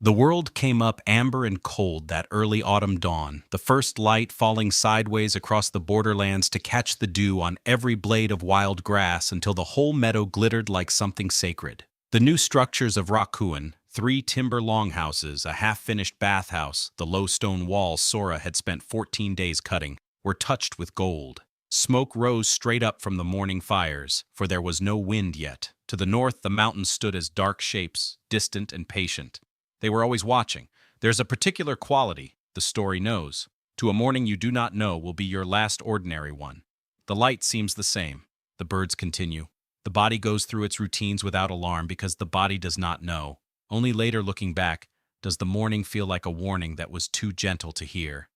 The world came up amber and cold that early autumn dawn, the first light falling sideways across the borderlands to catch the dew on every blade of wild grass until the whole meadow glittered like something sacred. The new structures of Rakuen, 3 timber longhouses, a half-finished bathhouse, the low stone walls Sora had spent 14 days cutting, were touched with gold. Smoke rose straight up from the morning fires, for there was no wind yet. To the north, the mountains stood as dark shapes, distant and patient. They were always watching. There's a particular quality, the story knows. To a morning you do not know will be your last ordinary one. The light seems the same. The birds continue. The body goes through its routines without alarm because the body does not know. Only later, looking back, does the morning feel like a warning that was too gentle to hear.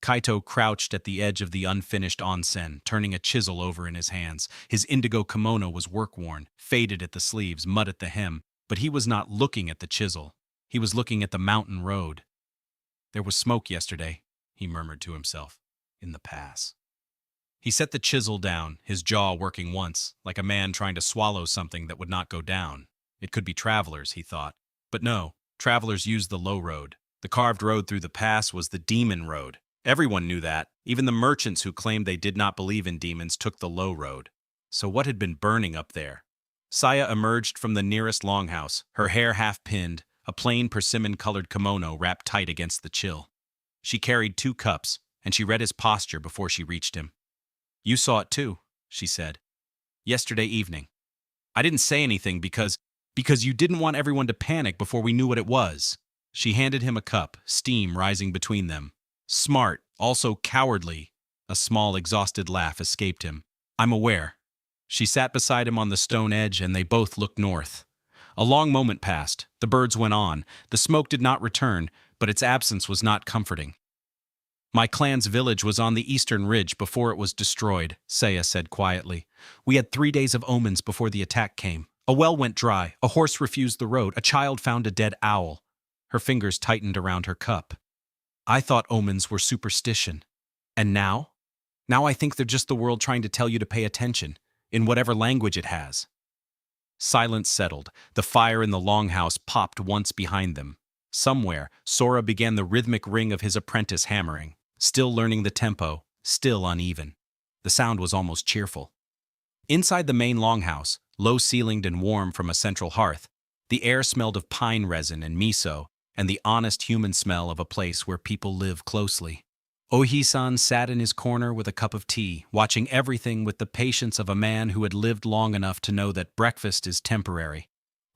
Kaito crouched at the edge of the unfinished onsen, turning a chisel over in his hands. His indigo kimono was work-worn, faded at the sleeves, mud at the hem, but he was not looking at the chisel. He was looking at the mountain road. There was smoke yesterday, he murmured to himself, in the pass. He set the chisel down, his jaw working once, like a man trying to swallow something that would not go down. It could be travelers, he thought. But no, travelers used the low road. The carved road through the pass was the demon road. Everyone knew that. Even the merchants who claimed they did not believe in demons took the low road. So what had been burning up there? Saya emerged from the nearest longhouse, her hair half-pinned, a plain persimmon-colored kimono wrapped tight against the chill. She carried 2 cups, and she read his posture before she reached him. "You saw it too," she said. "Yesterday evening. I didn't say anything because you didn't want everyone to panic before we knew what it was." She handed him a cup, steam rising between them. Smart, also cowardly. A small, exhausted laugh escaped him. "I'm aware." She sat beside him on the stone edge, and they both looked north. A long moment passed. The birds went on. The smoke did not return, but its absence was not comforting. "My clan's village was on the eastern ridge before it was destroyed," Saya said quietly. "We had 3 days of omens before the attack came. A well went dry, a horse refused the road, a child found a dead owl." Her fingers tightened around her cup. "I thought omens were superstition. And now? Now I think they're just the world trying to tell you to pay attention, in whatever language it has." Silence settled. The fire in the longhouse popped once behind them. Somewhere, Sora began the rhythmic ring of his apprentice hammering, still learning the tempo, still uneven. The sound was almost cheerful. Inside the main longhouse, low-ceilinged and warm from a central hearth, the air smelled of pine resin and miso, and the honest human smell of a place where people live closely. Ojii-san sat in his corner with a cup of tea, watching everything with the patience of a man who had lived long enough to know that breakfast is temporary.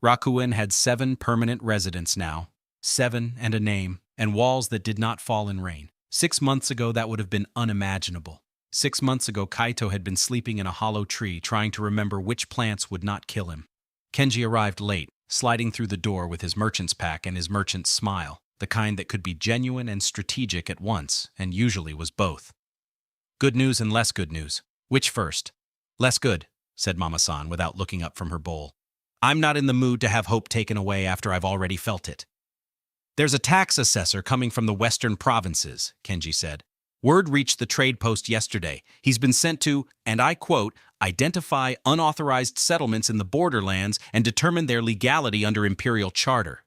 Rakuen had 7 permanent residents now, 7 and a name, and walls that did not fall in rain. 6 months ago, that would have been unimaginable. 6 months ago, Kaito had been sleeping in a hollow tree, trying to remember which plants would not kill him. Kenji arrived late, sliding through the door with his merchant's pack and his merchant's smile, the kind that could be genuine and strategic at once, and usually was both. "Good news and less good news. Which first?" "Less good," said Mama-san without looking up from her bowl. "I'm not in the mood to have hope taken away after I've already felt it." "There's a tax assessor coming from the western provinces," Kenji said. "Word reached the trade post yesterday. He's been sent to, and I quote, identify unauthorized settlements in the borderlands and determine their legality under imperial charter."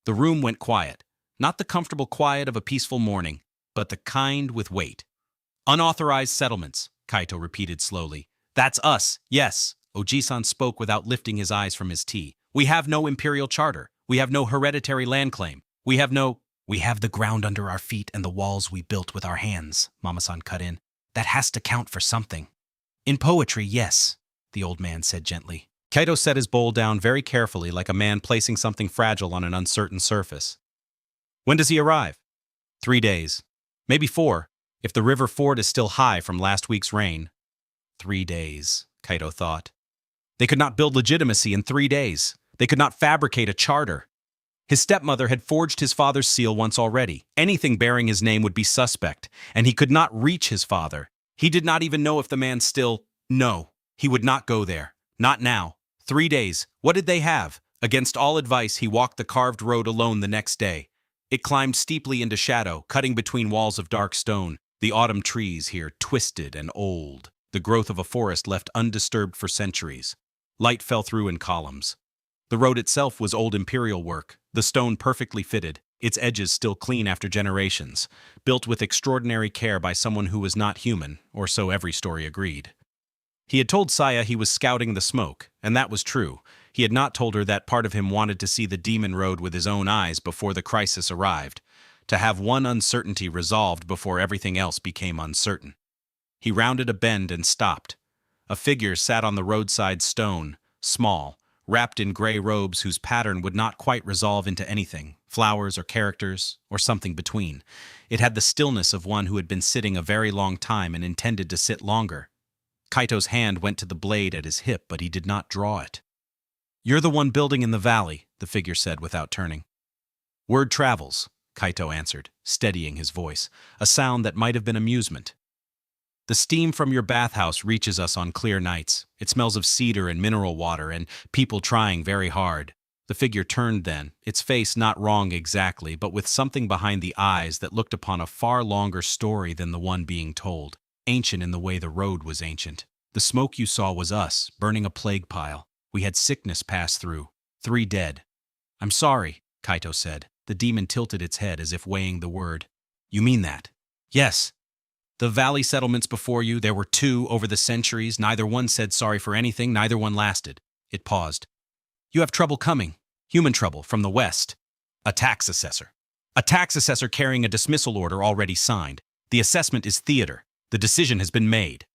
The room went quiet. Not the comfortable quiet of a peaceful morning, but the kind with weight. "Unauthorized settlements," Kaito repeated slowly. "That's us, yes." Ojii-san spoke without lifting his eyes from his tea. "We have no imperial charter. We have no hereditary land claim. We have the ground under our feet and the walls we built with our hands," Mama-san cut in. "That has to count for something." "In poetry, yes," the old man said gently. Kaito set his bowl down very carefully, like a man placing something fragile on an uncertain surface. "When does he arrive?" 3 days. Maybe 4, if the river ford is still high from last week's rain. 3 days, Kaito thought. They could not build legitimacy in 3 days. They could not fabricate a charter. His stepmother had forged his father's seal once already. Anything bearing his name would be suspect, and he could not reach his father. He did not even know if the man still... No, he would not go there. Not now. 3 days. What did they have? Against all advice, he walked the carved road alone the next day. It climbed steeply into shadow, cutting between walls of dark stone. The autumn trees here twisted and old, the growth of a forest left undisturbed for centuries. Light fell through in columns. The road itself was old imperial work, the stone perfectly fitted, its edges still clean after generations, built with extraordinary care by someone who was not human, or so every story agreed. He had told Saya he was scouting the smoke, and that was true. He had not told her that part of him wanted to see the demon road with his own eyes before the crisis arrived, to have one uncertainty resolved before everything else became uncertain. He rounded a bend and stopped. A figure sat on the roadside stone, small, wrapped in gray robes whose pattern would not quite resolve into anything, flowers or characters, or something between. It had the stillness of one who had been sitting a very long time and intended to sit longer. Kaito's hand went to the blade at his hip, but he did not draw it. "You're the one building in the valley," the figure said without turning. "Word travels," Kaito answered, steadying his voice, a sound that might have been amusement. "The steam from your bathhouse reaches us on clear nights. It smells of cedar and mineral water and people trying very hard." The figure turned then, its face not wrong exactly, but with something behind the eyes that looked upon a far longer story than the one being told, ancient in the way the road was ancient. "The smoke you saw was us, burning a plague pile. We had sickness pass through. 3 dead." "I'm sorry," Kaito said. The demon tilted its head as if weighing the word. "You mean that?" "Yes. The valley settlements before you, there were 2 over the centuries. Neither one said sorry for anything, neither one lasted." It paused. "You have trouble coming. Human trouble, from the west. A tax assessor. A tax assessor carrying a dismissal order already signed. The assessment is theater. The decision has been made."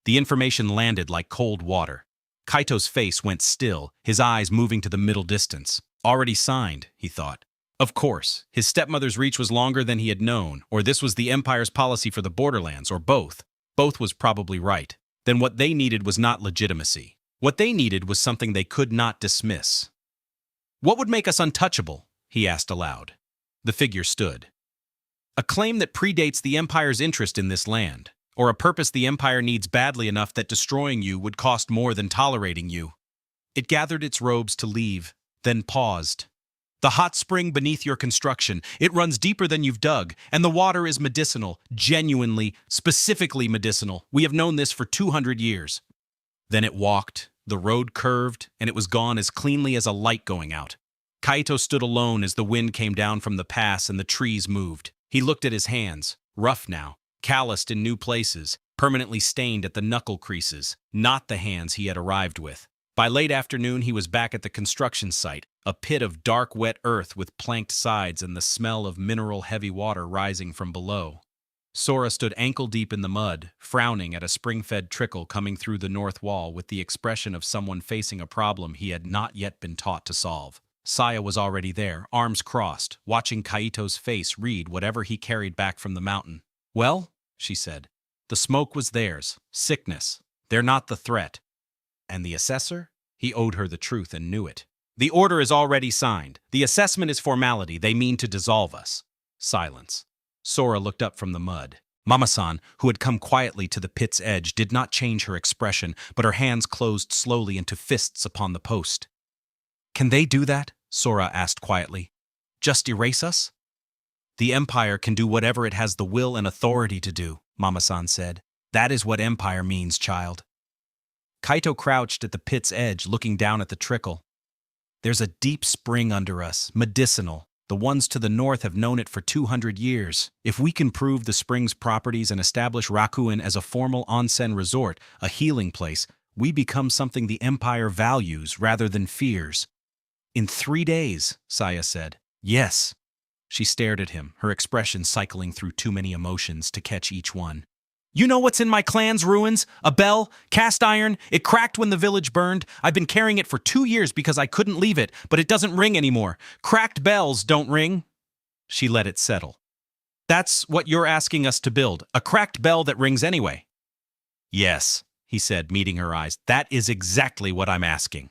The information landed like cold water. Kaito's face went still, his eyes moving to the middle distance. Already signed, he thought. Of course, his stepmother's reach was longer than he had known, or this was the Empire's policy for the Borderlands, or both. Both was probably right. Then what they needed was not legitimacy. What they needed was something they could not dismiss. "What would make us untouchable?" he asked aloud. The figure stood. "A claim that predates the Empire's interest in this land, or a purpose the Empire needs badly enough that destroying you would cost more than tolerating you." It gathered its robes to leave, then paused. "The hot spring beneath your construction, it runs deeper than you've dug, and the water is medicinal, genuinely, specifically medicinal. We have known this for 200 years. Then it walked, the road curved, and it was gone as cleanly as a light going out. Kaito stood alone as the wind came down from the pass and the trees moved. He looked at his hands, rough now, calloused in new places, permanently stained at the knuckle creases, not the hands he had arrived with. By late afternoon, he was back at the construction site, a pit of dark, wet earth with planked sides and the smell of mineral heavy water rising from below. Sora stood ankle-deep in the mud, frowning at a spring-fed trickle coming through the north wall with the expression of someone facing a problem he had not yet been taught to solve. Saya was already there, arms crossed, watching Kaito's face read whatever he carried back from the mountain. "Well," she said, "the smoke was theirs. Sickness. They're not the threat. And the assessor?" He owed her the truth and knew it. "The order is already signed. The assessment is formality. They mean to dissolve us." Silence. Sora looked up from the mud. Mama-san, who had come quietly to the pit's edge, did not change her expression, but her hands closed slowly into fists upon the post. "Can they do that?" Sora asked quietly. "Just erase us?" "The Empire can do whatever it has the will and authority to do," Mama-san said. "That is what Empire means, child." Kaito crouched at the pit's edge, looking down at the trickle. "There's a deep spring under us, medicinal. The ones to the north have known it for 200 years. If we can prove the spring's properties and establish Rakuen as a formal onsen resort, a healing place, we become something the Empire values rather than fears." "In 3 days," Saya said. "Yes." She stared at him, her expression cycling through too many emotions to catch each one. "You know what's in my clan's ruins? A bell, cast iron. It cracked when the village burned. I've been carrying it for 2 years because I couldn't leave it, but it doesn't ring anymore. Cracked bells don't ring." She let it settle. "That's what you're asking us to build, a cracked bell that rings anyway." "Yes," he said, meeting her eyes. "That is exactly what I'm asking."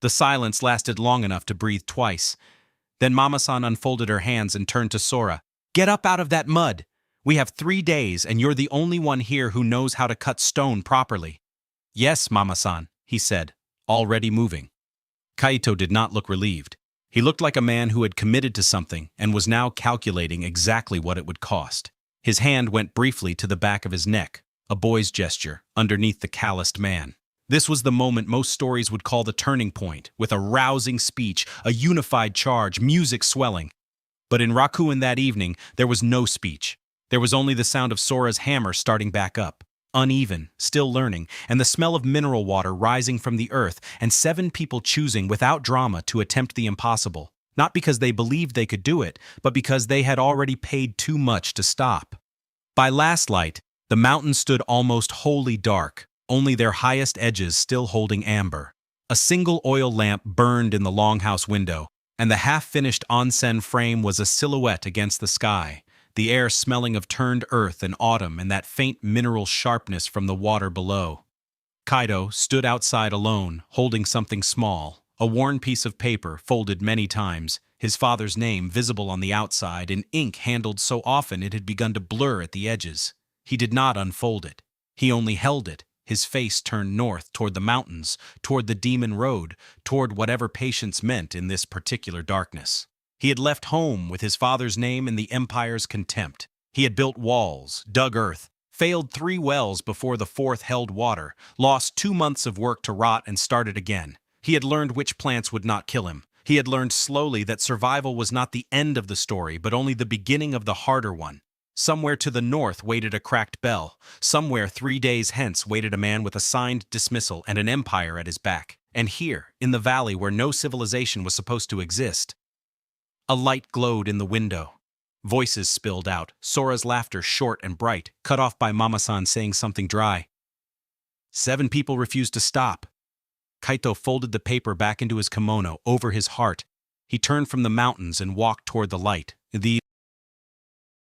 The silence lasted long enough to breathe twice. Then Mama-san unfolded her hands and turned to Sora. "Get up out of that mud. We have 3 days, and you're the only one here who knows how to cut stone properly." "Yes, Mama-san," he said, already moving. Kaito did not look relieved. He looked like a man who had committed to something and was now calculating exactly what it would cost. His hand went briefly to the back of his neck, a boy's gesture, underneath the calloused man. This was the moment most stories would call the turning point, with a rousing speech, a unified charge, music swelling. But in Rakuen that evening, there was no speech. There was only the sound of Sora's hammer starting back up, uneven, still learning, and the smell of mineral water rising from the earth, and 7 people choosing without drama to attempt the impossible, not because they believed they could do it, but because they had already paid too much to stop. By last light, the mountains stood almost wholly dark, only their highest edges still holding amber. A single oil lamp burned in the longhouse window, and the half-finished onsen frame was a silhouette against the sky, the air smelling of turned earth and autumn and that faint mineral sharpness from the water below. Kaito stood outside alone, holding something small, a worn piece of paper folded many times, his father's name visible on the outside in ink handled so often it had begun to blur at the edges. He did not unfold it. He only held it, his face turned north toward the mountains, toward the demon road, toward whatever patience meant in this particular darkness. He had left home with his father's name and the empire's contempt. He had built walls, dug earth, failed 3 wells before the 4th held water, lost 2 months of work to rot and started again. He had learned which plants would not kill him. He had learned slowly that survival was not the end of the story, but only the beginning of the harder one. Somewhere to the north waited a cracked bell. Somewhere 3 days hence waited a man with a signed dismissal and an empire at his back. And here, in the valley where no civilization was supposed to exist, a light glowed in the window. Voices spilled out, Sora's laughter short and bright, cut off by Mama-san saying something dry. 7 people refused to stop. Kaito folded the paper back into his kimono, over his heart. He turned from the mountains and walked toward the light. The